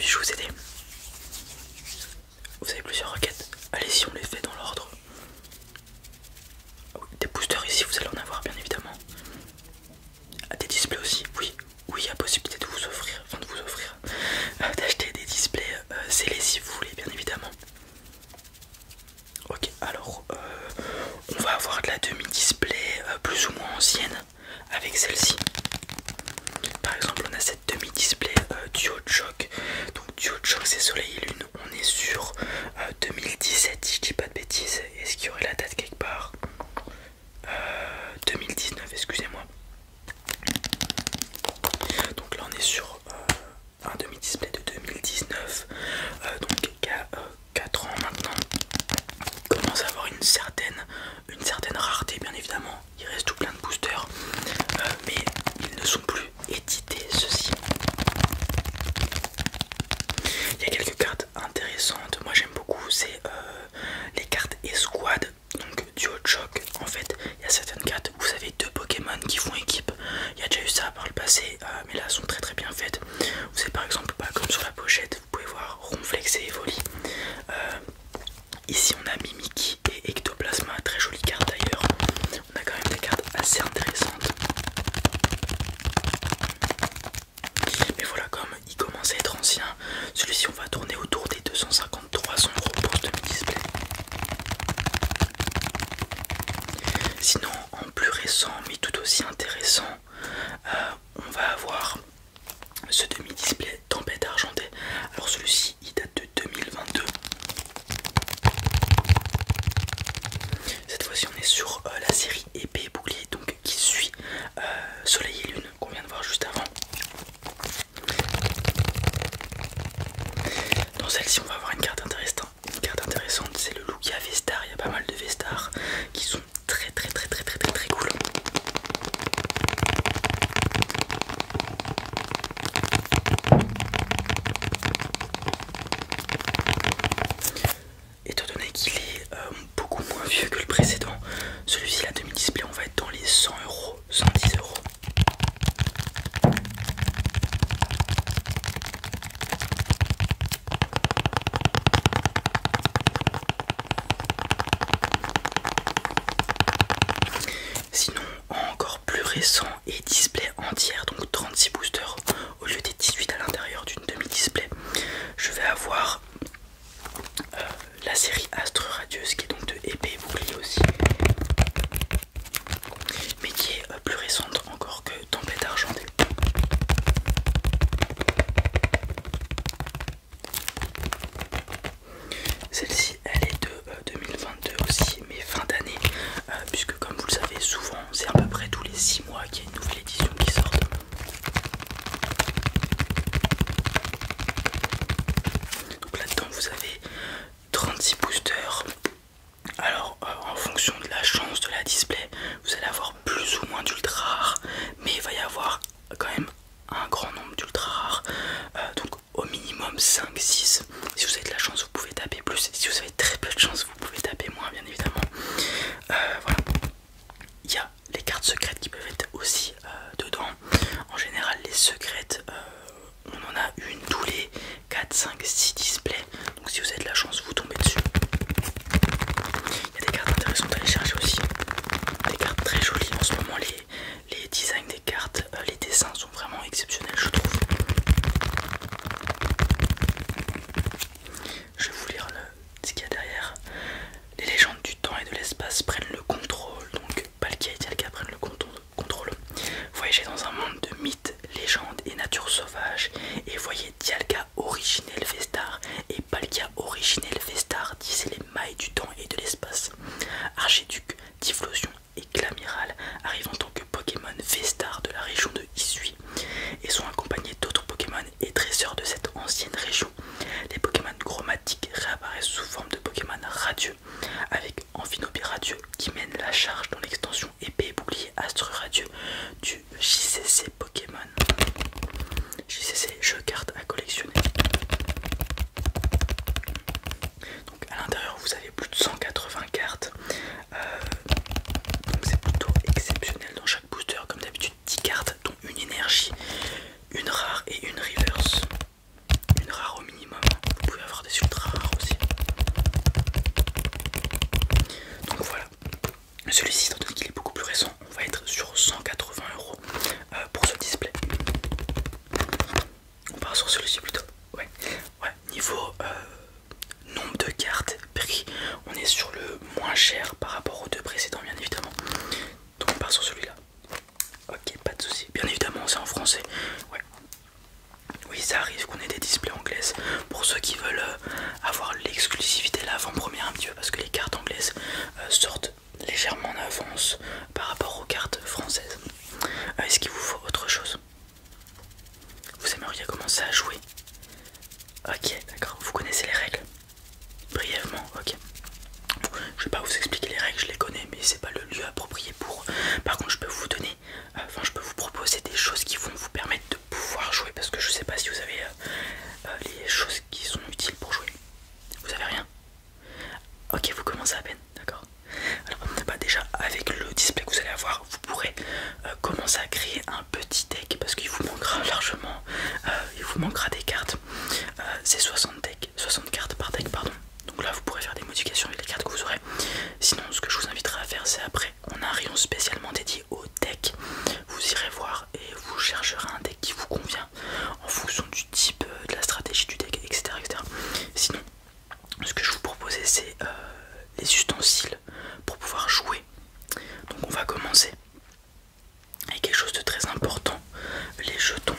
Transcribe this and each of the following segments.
puis-je vous aider? Vous avez plusieurs requêtes. Allez-y, on les fait dans l'ordre. Des boosters ici, vous allez en avoir bien évidemment. Des displays aussi, oui. Oui, il y a possibilité de vous offrir, d'acheter des displays scellés si vous voulez, bien évidemment. Ok, alors on va avoir de la demi-display plus ou moins ancienne avec celle-ci. Par exemple, on a cette demi-display DuoShock. Donc DuoShock c'est Soleil et Lune. On est sur 2017 si je dis pas de bêtises. Est-ce qu'il y aurait la date quelque part? 2019, excusez-moi. Donc là on est sur un demi-display de 2019, donc qui a 4 ans maintenant. Il commence à avoir une certaine rareté bien évidemment. Il reste tout plein de boosters, mais ils ne sont plus édités ceux-ci. Il y a quelques cartes intéressantes, moi j'aime beaucoup, c'est les cartes Escouade, donc DuoShock. En fait, il y a certaines cartes, vous avez 2 Pokémon qui font équipe. Il y a déjà eu ça par le passé, mais là elles sont très bien faites. Vous savez par exemple, comme sur la pochette, vous pouvez voir Ronflex et Evoli. Ici on a Mimikyu et Ectoplasma, très jolie carte d'ailleurs. On a quand même des cartes assez intéressantes. Mais voilà, comme il commence à être ancien, celui-ci on va tourner autour des 250-300 € pour ce demi-display. Sinon, en plus récent mais tout aussi intéressant, on va avoir ce demi-display Tempête Argentée. Alors celui-ci il date de 2022. Cette fois-ci on est sur la série Épée et Bouclier, donc qui suit Soleil et Lune qu'on vient de voir juste avant. Dans celle-ci on va avoir une carte intéressante, c'est le Lugia Vestar. Il y a pas mal de Vestar qui sont très cool. Étant donné qu'il est beaucoup moins vieux que le précédent, celui-ci la demi-display on va être dans les 100 €, 110 €. Sinon, encore plus récent et display entière, donc 36 boosters au lieu des 18 à l'intérieur d'une demi-display, je vais avoir la série Astre Radieuse qui est donc de Épée et Bouclier aussi, mais qui est plus récente encore que Tempête Argentée. Celle-ci elle est de 2022 aussi, mais fin d'année, puisque comme vous le savez souvent c'est à peu près tous les 6 mois qu'il y a une nouvelle édition qui sort. Donc là-dedans vous avez 36 boosters. Alors en fonction de la chance de la display, vous allez avoir plus ou moins d'ultra rares, mais il va y avoir quand même un grand nombre d'ultra rares, donc au minimum 5-6. Si vous avez de la chance vous pouvez taper plus, si vous avez très peu de chance vous pouvez taper moins bien évidemment. Voilà. Il y a les cartes secrètes qui peuvent être aussi dedans. En général les secrètes, on en a une tous les 4, 5, 6 displays, donc si vous avez de la chance vous tombez dessus. Il y a des cartes intéressantes à aller chercher aussi, des cartes très jolies en ce moment. Les designs des cartes, les dessins sont vraiment exceptionnels je trouve. Je vais vous lire ce qu'il y a derrière. Les légendes du temps et de l'espace prennent le contrôle, donc Palkia et Dialga prennent le contrôle. Voyagez dans un monde de mythes, légendes et nature sauvage et voyez Dialga originel Vestar et Palkia originel Vestar tisser les mailles du temps et de l'espace. Archiduc, Typhlosion et Glamiral arrivent en tant que Pokémon Vestar de la région de Hisui et sont accompagnés d'autres Pokémon et dresseurs de cette ancienne région. Les Pokémon chromatiques réapparaissent sous forme de Pokémon radieux, avec Amphinobie radieux qui mène la charge dans l'extension Épée et Bouclier Astre Radieux du JCC Pokémon. JCC, je évidemment c'est en français. Ouais. Oui, ça arrive qu'on ait des displays anglaises pour ceux qui veulent avoir l'exclusivité, l'avant-première un petit peu, parce que les cartes anglaises sortent légèrement en avance par rapport aux cartes françaises. Est-ce qu'il vous faut autre chose? Vous aimeriez commencer à jouer? Ok, d'accord. Vous connaissez les règles? Brièvement, ok. Je vais pas vous expliquer les règles, je les connais, mais c'est pas le lieu approprié pour. Par contre, je peux vous donner, je peux vous proposer des choses qui vont vous permettre de pouvoir jouer, parce que je sais pas si vous avez les choses qui sont utiles pour jouer. Vous avez rien? Ok, vous commencez à peine, d'accord. Alors, bah déjà, avec le display que vous allez avoir, vous pourrez commencer à créer un petit deck, parce qu'il vous manquera largement, il vous manquera des cartes. C'est 60 decks, 60 cartes par deck, pardon. Donc là, vous pourrez faire des modifications avec les cartes que vous aurez. Sinon, ce que je vous inviterai à faire, c'est après, on a un rayon spécialement dédié au deck. Vous irez voir et vous chercherez un deck qui vous convient en fonction du type, de la stratégie du deck, etc. etc. Sinon, ce que je vous proposais, c'est les ustensiles pour pouvoir jouer. Donc on va commencer avec quelque chose de très important, les jetons.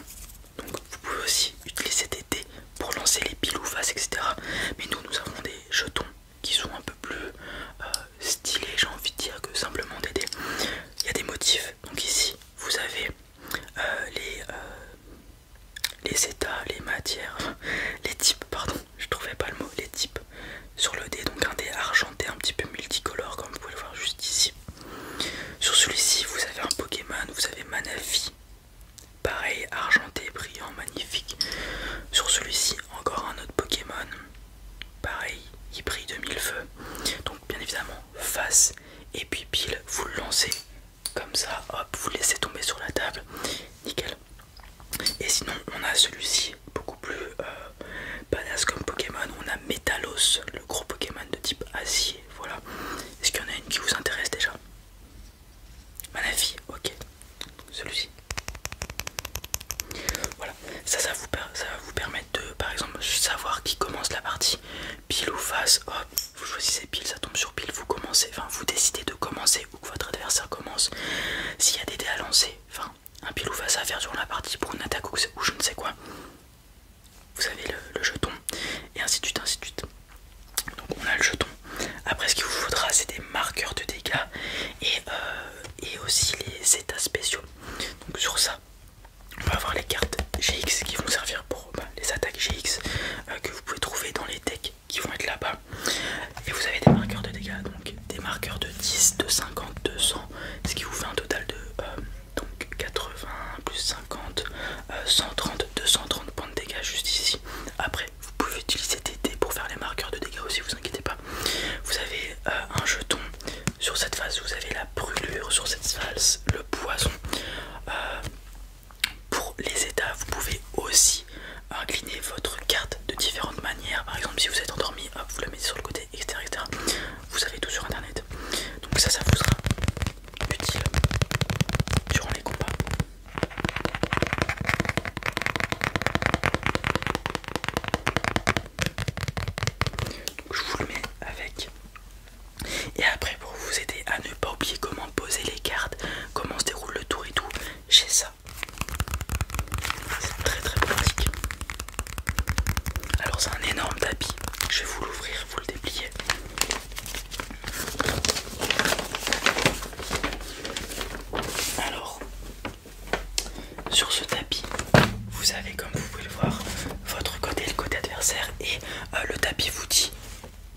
Donc vous pouvez aussi utiliser des dés pour lancer les piles ou faces, etc. Mais nous avons des jetons qui sont un peu plus stylés, j'ai envie de dire, que simplement des dés. Il y a des motifs. Donc ici vous avez les états, les matières, les types, pardon, je trouvais pas le mot, les types sur le dé. Donc un dé argenté un petit peu multicolore, comme vous pouvez le voir juste ici. Sur celui-ci vous avez un Pokémon, vous avez Manaphy, pareil, argenté, brillant, magnifique. Sur celui-ci encore un autre Pokémon, pareil, il brille de mille feux. Donc bien évidemment face et puis pile, vous le lancez comme ça, hop, vous le laissez tomber sur la table, nickel. Et sinon on a celui-ci beaucoup plus badass comme Pokémon, on a Métalos, le gros Pokémon de type acier, voilà. Est-ce qu'il y en a une qui vous intéresse déjà? Manaphy, ok, celui-ci. Voilà, ça va vous permettre de, par exemple, savoir qui commence la partie, pile ou face, hop, vous choisissez pile, ça tombe sur pile, vous commencez, enfin vous décidez de commencer ou que votre adversaire commence. S'il y a des dés à lancer, enfin un pile ou face à faire durant la partie pour une attaque ou je ne sais quoi, vous avez le jeton, et ainsi de suite, ainsi de suite. Donc on a le jeton. Après ce qu'il vous faudra, c'est des marqueurs de dégâts et aussi les états spéciaux. Donc sur ça, on va avoir les cartes GX qui vont servir pour les attaques GX que vous pouvez trouver dans les decks qui vont être là-bas. Et vous avez des marqueurs de dégâts, donc des marqueurs de 10, de 50, 200, ce qui vous fait un total de donc 80 plus 50, 130, 230 points de dégâts juste ici. Après, vous pouvez utiliser des dés pour faire les marqueurs de dégâts aussi, vous inquiétez pas. Vous avez un jeton, sur cette face vous avez la brûlure, sur cette face le poison. Pour les états, vous pouvez aussi incliner votre carte de différentes manières. Par exemple, si vous êtes endormi, hop, vous la mettez sur le côté, etc., etc. Vous avez tout sur internet. Donc ça vous sera utile durant les combats. Donc je vous le mets avec. Et après, pour vous aider à ne pas oublier comment poser les cartes, comment se déroule le tour et tout, j'ai ça. C'est très très pratique. Alors c'est un énorme tapis. Je vais vous l'ouvrir, vous le déplier. Alors, sur ce tapis, vous avez, comme vous pouvez le voir, votre côté et le côté adversaire. Et le tapis vous dit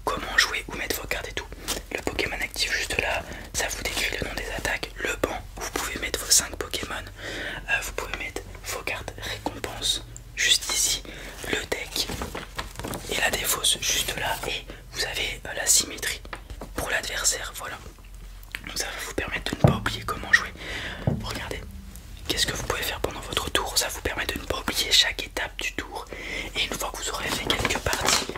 comment jouer, où mettre vos cartes et tout. Le Pokémon actif juste là, ça vous décrit le nom des attaques. Le banc, où vous pouvez mettre vos 5 Pokémon. Vous pouvez mettre vos cartes récompenses juste ici. Le deck et la défausse juste là. Et vous avez la symétrie pour l'adversaire, voilà. Donc ça va vous permettre de ne pas oublier comment jouer. Regardez, qu'est-ce que vous pouvez faire pendant votre tour. Ça vous permet de ne pas oublier chaque étape du tour. Et une fois que vous aurez fait quelques parties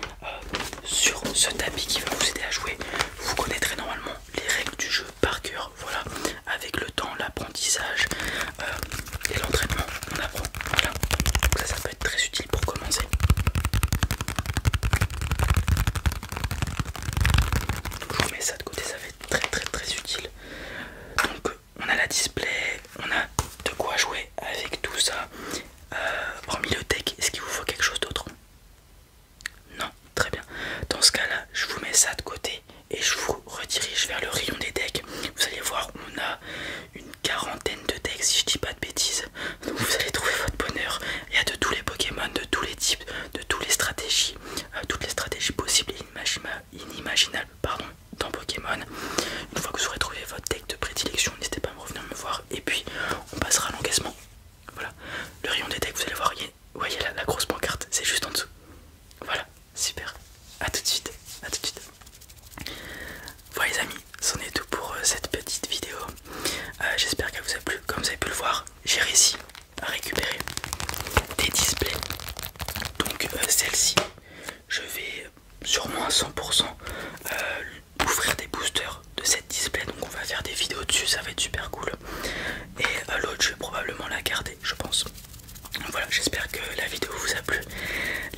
sur ce tapis qui va vous aider à Vous voyez la grosse pancarte, c'est juste en dessous. Voilà, super. A tout de suite, à tout de suite. Voilà les amis, c'en est tout pour cette petite vidéo. J'espère qu'elle vous a plu. Comme vous avez pu le voir, j'ai réussi à récupérer des displays. Donc celle-ci, je vais sûrement à 100% ouvrir des boosters de cette display. Donc on va faire des vidéos dessus, ça va être super cool. Et l'autre, je vais probablement la garder, je pense. Voilà, j'espère que la vidéo vous a plu.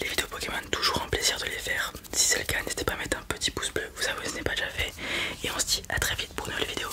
Les vidéos Pokémon, toujours un plaisir de les faire. Si c'est le cas, n'hésitez pas à mettre un petit pouce bleu, vous savez, ce n'est pas déjà fait. Et on se dit à très vite pour une nouvelle vidéo.